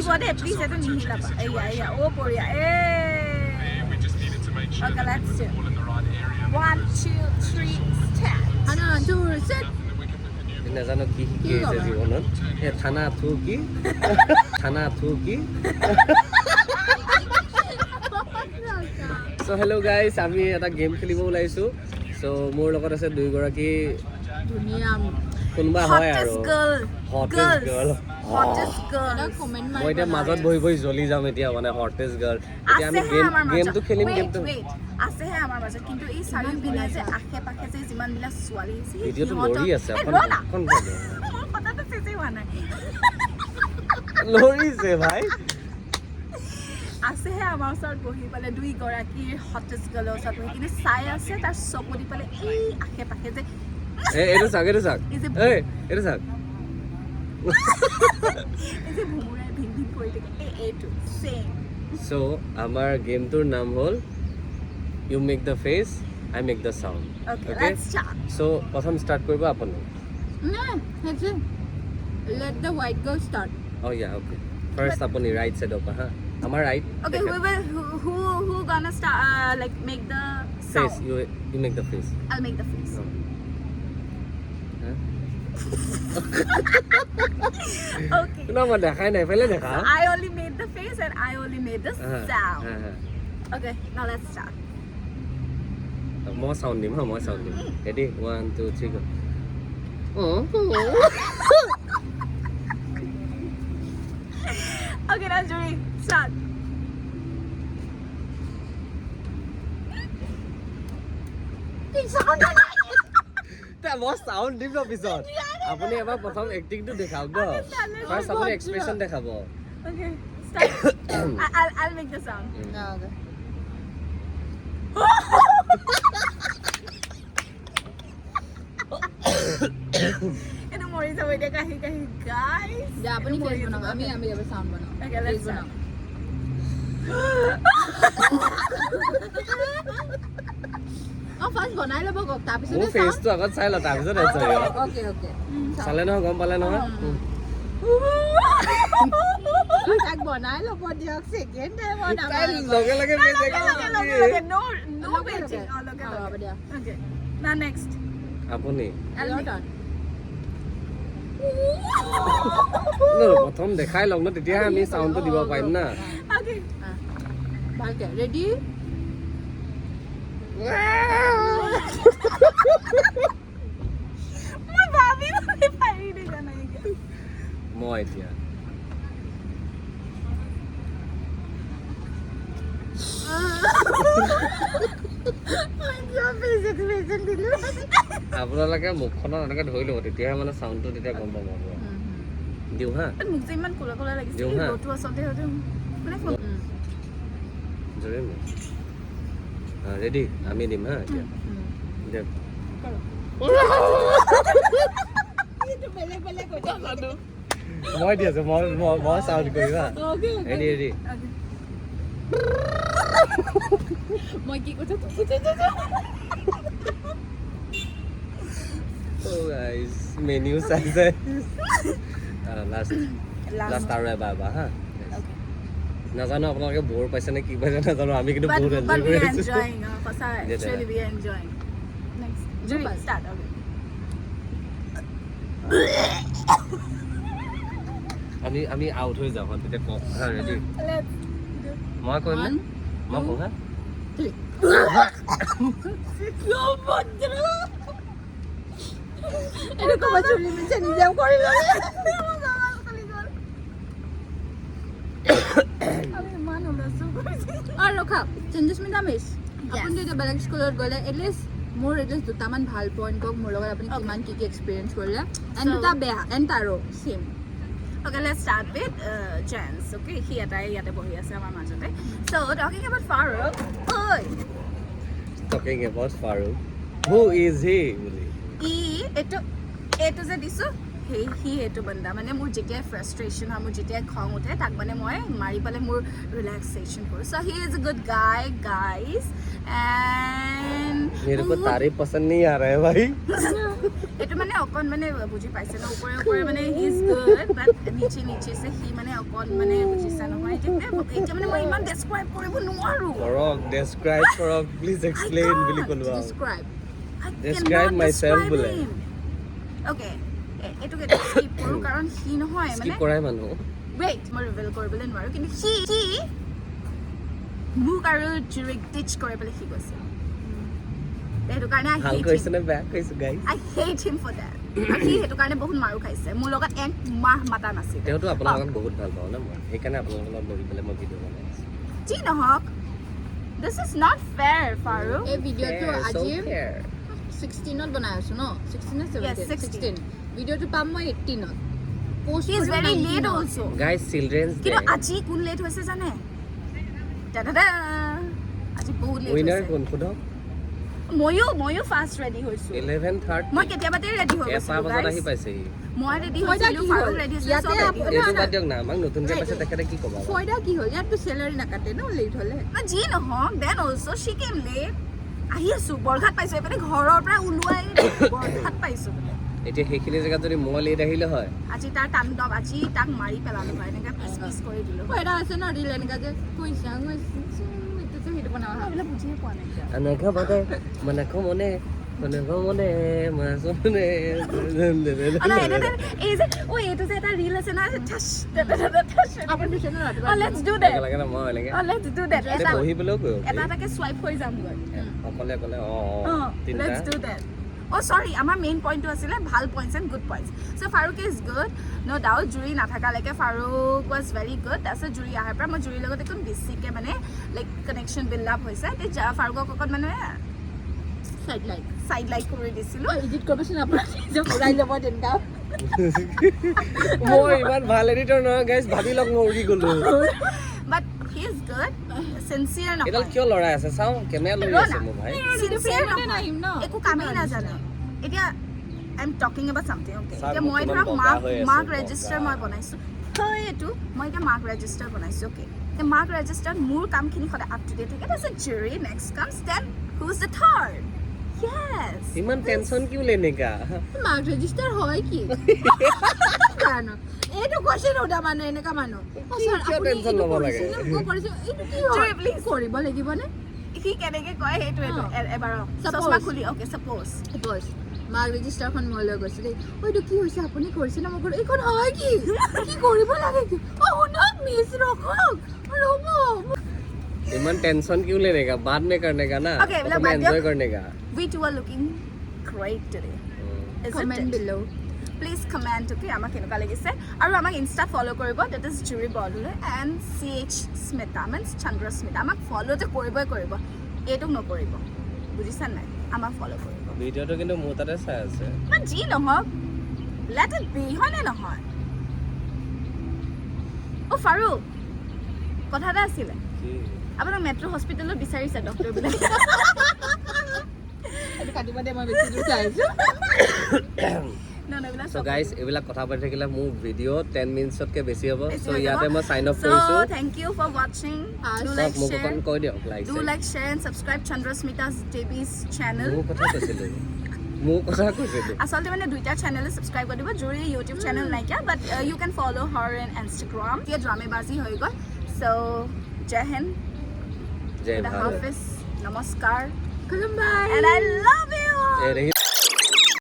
নিহিলিব দে please এটো নিহিলাবা এয়া ও বঢ়িয়া Okay, let's do 1 2 3 start Ana dur set. নাজানো কি শিকি আছে জীৱনত এ থানা থু কি থানা থু কি সো হেল্ল' গাইজ আমি এটা গেম খেলিব ওলাইছোঁ সো মোৰ লগত আছে দুইগৰাকী ধুনীয়া কোনোবা হয় আৰু hottest girl এটা কমেন্ট মই এতিয়া মাজত বহি বহি জ্বলি যাম এতিয়া মানে হটেষ্ট গাৰ্ল এতিয়া আমি গেমটো খেলিম গেমটো আছে হে আমাৰ মাজত কিন্তু এই চাৰিওপিনে যে আশে পাশে যে যিমান বিলাক ছোৱালী আছে ভিডিঅ'টো লৰি আছে এখন কথাটো চেচে হোৱা নাই লৰিছে ভাই আছে হে আমাৰ ওচৰত বহি পেলাই দুইগৰাকী হটেষ্ট গাৰ্লৰ ওচৰত বহি কিনে চাই আছে তাৰ চকু দি পেলাই এই আশে পাশে যে এইটো চাওক এই এইটো চাওক এই যে ভুমুৰাই ভিন ভিন কৰি থাকে এইটো চেম সো আমাৰ গেমটোৰ নাম হ'ল you make the face I make the sound Okay, let's start. So প্ৰথম ষ্টাৰ্ট কৰিব আপুনি No, that's it. Let the white girl start. Oh yeah, okay. First আপুনি right side of ha. Amar right. Okay, who gonna start like make the Face. sound? You make the face. I'll make the face. No. Huh? Okay. No, ma dekhai nai pehle dekha. I only made the face and I only made the sound. Okay, now let's start. More sound dim ha, more sound dim. Ready? 1 2 3 go. Okay, now Julie, start. তা মই sound দিম পিছত আপুনি এবাৰ প্ৰথম এক্টিংটো দেখাওক গ first আপুনি এক্সপ্ৰেছন দেখাব Okay, start. I'll make the sound. No, okay. Ito mori sa way kahi guys. Yeah, apni face banao. Ami ever sound banao. Okay, let's start. First banai labo kok ta মোৰ ফেচটো আগত চাই ল তাৰপিছত enjoy Okay, okay. চালে নহয় গম পালে নহয় Tak banai labo diak second time banao. তাই লগে লগে face Okay, no waiting. Oh, look. dia. Okay. Now next. আপুনি Your turn. প্ৰথম দেখাই লওক ন তেতিয়াহে আমি চাউণ্ডটো দিব পাৰিম না Okay. Bhalke. Ready? মই ভাবি মানে পাৰি দে জানাই কি মই এতিয়া আপোনালোকে মুখখনত এনেকে ধৰি ল'ব তেতিয়াহে মানে চাউণ্ডটো তেতিয়া গম পাব দিওঁ হা মোক যে ইমান কোলা কোলা লাগিছে দিওঁ হা লটো আছতে হতে মানে জোৰে মোক ৰেডি আমি দিম হা এতিয়া দে মই দি আছো মই চাউণ্ড কৰিম হা ready ready Moi ki ko to. Oh guys, menu চাইছে লাষ্ট আৰু এবাৰ হা নাজানো আপোনালোকে বৰ পাইছে নে কি পাইছে নাজানো আমি কিন্তু বহুত এনজয় কৰি আছো Actually we are enjoying. Next. Julie, start. Okay. আমি আউট হৈ যাওঁ তেতিয়া কম হা ৰেডি Let's মই কৰিম নে মই কওঁ হা go Bhadra. Eto ko ba chuli min se nijam kori lole. আমি মান হলছো Ar rokha. Changes min damis. Apun jodi belag school gole at least more at least dutaman bhal point kok mur logot apni kiman ki experience korle and duta beha and taro same. Okay, let's start with Jens. Okay, he yate bohi ase amar majote. So, talking about Farooq. Oi. Talking about Farooq. Who is he? Eto je disu সি সেইটো বন্দা মানে মোৰ যেতিয়া ফ্ৰাষ্ট্ৰেশ্যন হয় মোৰ যেতিয়া খং উঠে তাক মানে মই মাৰি পেলাই মোৰ ৰিলেক্সেশ্যন কৰোঁ so' he is a good guy guys and मेरे को तारीफ पसंद नहीं आ रहा है भाई এইটো মানে অকণ মানে বুজি পাইছে ন ওপৰে ওপৰে মানে হি ইজ গুড বাট নিচে নিচে সি মানে অকণ মানে বুজিছা নহয় এতিয়া মানে মই ইমান ডেছক্ৰাইব কৰিব নোৱাৰোঁ কৰক ডেছক্ৰাইব কৰক প্লিজ এক্সপ্লেইন বুলি ক'লো আৰু Describe. Describe myself বোলে। অ'কে এইটোকে স্কিপ কৰোঁ কাৰণ সি নহয় স্কিপ মানে কৰাই মানুহ ৱেইট মই ৰিভিল কৰিবলৈ নোৱাৰোঁ কিন্তু সি মোক আৰু জুৰিক ডিচ কৰি পেলাই সি গৈছে সেইটো কাৰণে ভাল কৈছে নে বেয়া কৈছে guys I hate him for that. আৰু সি সেইটো কাৰণে বহুত মাৰো খাইছে মোৰ লগত এক মাহ মাতা নাছিল তেওঁতো আপোনাৰ লগত বহুত ভাল পাওঁ ন মই সেইকাৰণে আপোনাৰ লগত বহি পেলাই মই ভিডিঅ' বনাই আছোঁ যি নহওক দিছ ইজ নট ফেয়াৰ ফাৰু এই ভিডিঅ'টো Fair, so আজি fair. 16ত বনাই আছো ন 16 নে 17 Yes, 16. ভিডিঅ'টো পাম মই 18ত post he is very late also guys children's day কিন্তু আজি কোন লেট হৈছে জানে দাদা আজি বহুত লেট উইনাৰ হৈছে কোন সোধক ময়ো ফাৰ্ষ্ট ৰেডি হৈছো 11:30 মই কেতিয়াবাতে ৰেডি হৈ এটা গৈছো বজাত আহি পাইছেহি মই ৰেডি ফয়দা হৈছিলো কি ফাৰু হ'ল? ৰেডি ইয়াতে হৈছিল আপুনি- এইটো বাদ দিয়ক না আমাক নতুনকে পাইছে তেখেতে কি ক'ব ফয়দা কি হ'ল ইয়াততো চেলাৰী নাকাটে ন লেট হ'লে যি নহওক then also she came late আহি আছো বৰঘাট পাইছো এইপিনে ঘৰৰ পৰা ওলোৱাই বৰঘাট পাইছো বোলে এতিয়া সেইখিনি জেগাত যদি মই লেট আহিলে হয় আজি তাৰ তাণ্ডৱ আজি তাক মাৰি পেলালো হয় এনেকে পিচ পিচ কৰি দিলো ফয়দা আছে ন ৰিল এনেকা যে কৈছা এইটো যে সেইটো বনাব হয় এইবিলাক বুজিয়ে পোৱা নাই এতিয়া। এনেকা বাদে মানেকো মনে মানেকো মনে মাছনে এই যে এইটো যে এটা ৰিল আছে না ঠাচ ঠাচ আপুনি দিছে ন ৰাতিপুৱা লেটছ ডু দেট লাগে না মই এনেকে লেটছ ডু দেট এতিয়া বহি পেলাইও কৰিব এটা এটাকে স্ৱাইপ হৈ যাম গৈ অকলে অকলে তিনিটা লেটছ ডু দেট চৰি আমাৰ মেইন পইণ্টটো আছিলে ভাল points and good points so' Farooq is good no' doubt jury নাথাকালৈকে ফাৰুক ৱাজ ভেৰি গুড তাৰপিছত জুৰি অহাৰ পৰা মই জুৰিৰ লগত একদম বেছিকৈ মানে লাইক কানেকশ্যন বিল্ড আপ হৈছে তেতিয়া ফাৰুকক অকণ মানে সাইড লাইট চাইড লাইক কৰি দিছিলোঁ এডিট কৰিবচোন আপোনাৰ যে উৰাই ল'ব তেনেকা মই ইমান ভাল এডিটৰ নহয় গাইজ ভাবি লওক মই উৰি গ'লো but he is good sincere এডাল নহয় কিয় লৰাই আছে চাওঁ কেমেৰা লৈ আছে মোৰ ভাই চিনচিয়াৰ ফ্ৰেমতে নহয় নাহিম ন একো কামেই নাজানে এতিয়া I am talking about something okay sir, এতিয়া মই বৰ্তমান ধৰক বগা হৈ আছে, মাৰ্ক বগা। ৰেজিষ্টাৰ মই বনাইছোঁ হয় এইটো মই এতিয়া মাৰ্ক ৰেজিষ্টাৰ বনাইছোঁ অ'কে এতিয়া মাৰ্ক ৰেজিষ্টাৰত মোৰ কামখিনি সদায় আপ টু ডেট থাকে তাৰপিছত Juri next comes then who is the third yes ইমান টেনচন কিয় লেনেকা মাৰ্ক ৰেজিষ্টাৰ হয় কি জানো এইটো কোৱেশ্চন উঠা মানুহ এনেকা মানুহ কিয় tension ল'ব লাগে? এইটো কি জুৰি, হয় please. কৰিব লাগিবনে সি কেনেকৈ কয় সেইটোৱে এবাৰ Suppose. চশমা খুলি অ'কে ছাপ'জ বছ মাৰ্ক ৰেজিষ্টাৰখন মই লৈ গৈছোঁ দেই এইটো কি হৈছে আপুনি কৰিছে ন মই কৰোঁ এইখন হয় কি কি কৰিব লাগে কি শুনক মিছ ৰখক ৰ'ব इमान टेंशन क्यों लेने का बाद में करने का ना Okay, मतलब अपना बाद में- एंजॉय करने का we two are looking great today isn't comment it? Below please comment okay আমাক কেনেকুৱা লাগিছে আৰু আমাক ইনষ্টা ফ'ল' কৰিব that is Juri Bordoloi and CH Smita means Chandra Smita আমাক ফ'ল'টো কৰিবই কৰিব এইটোক নকৰিব বুজিছা নাই আমাক ফ'ল' কৰিব ভিডিঅ'টো কিন্তু মোৰ তাতে চাই আছে বা যি নহওক লেট ইট বি হয়নে নহয় অ' ফাৰুক কথা এটা আছিলে আপোনাক মেট্ৰ' হস্পিটেলত বিচাৰিছে ডক্টৰবিলাক এইটো কাটিব দে মই বেছি দূৰ চাই আছোঁ সো গাইস এইবিলাক কথা পাতি থাকিলে মোৰ ভিডিঅ' 10 মিনিটছতকৈ বেছি হ'ব বেছি সো হৈ যাব। ইয়াতে মই চাইন অফ So, কৰিছোঁ thank you for watching. Do চব like, মোক share. অকণ কৈ দিয়ক like Do like, share and subscribe Chandrasmita's JB's channel. মোৰ কথা কৈছিলোঁ মোৰ কথা কৈছিলোঁ আচলতে মানে দুইটা চেনেল সাবস্ক্ৰাইব কৰি দিব জুৰি ইউটিউব চেনেল নাইকিয়া but you can follow her in Instagram এতিয়া ড্ৰামেবাজি হৈ গ'ল চ' জয় হিন্দ জয় খুদা ভাৰত হাফিজ নমস্কাৰ খুলুমবাই and I love you এই